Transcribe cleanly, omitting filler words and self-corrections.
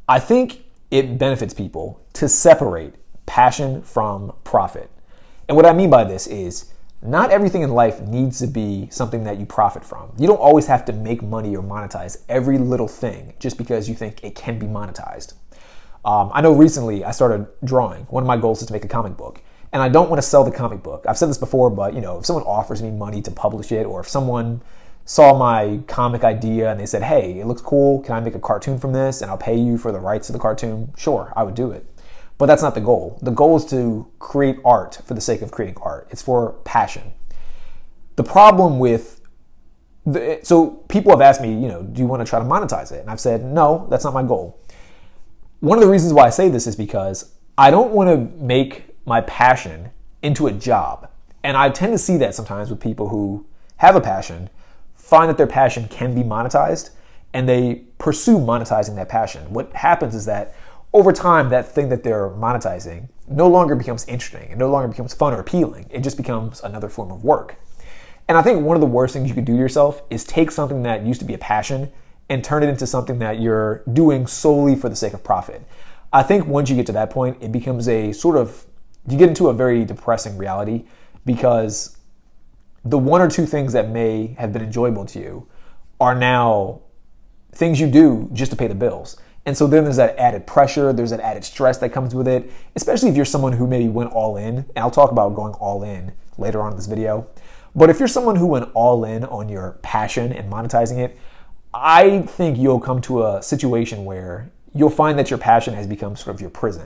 I think it benefits people to separate passion from profit. And what I mean by this is not everything in life needs to be something that you profit from. You don't always have to make money or monetize every little thing just because you think it can be monetized. I know recently I started drawing. One of my goals is to make a comic book. And I don't want to sell the comic book. I've said this before, but if someone offers me money to publish it, or if someone saw my comic idea and they said, hey, it looks cool, can I make a cartoon from this and I'll pay you for the rights to the cartoon? Sure, I would do it. But that's not the goal. The goal is to create art for the sake of creating art. It's for passion. The problem with, so people have asked me, do you want to try to monetize it? And I've said, no, that's not my goal. One of the reasons why I say this is because I don't want to make my passion into a job. And I tend to see that sometimes with people who have a passion, find that their passion can be monetized, and they pursue monetizing that passion. What happens is that over time, that thing that they're monetizing no longer becomes interesting. It no longer becomes fun or appealing. It just becomes another form of work. And I think one of the worst things you could do to yourself is take something that used to be a passion and turn it into something that you're doing solely for the sake of profit. I think once you get to that point, it becomes you get into a very depressing reality, because the one or two things that may have been enjoyable to you are now things you do just to pay the bills. And so then there's that added pressure, there's that added stress that comes with it, especially if you're someone who maybe went all in. And I'll talk about going all in later on in this video. But if you're someone who went all in on your passion and monetizing it, I think you'll come to a situation where you'll find that your passion has become sort of your prison.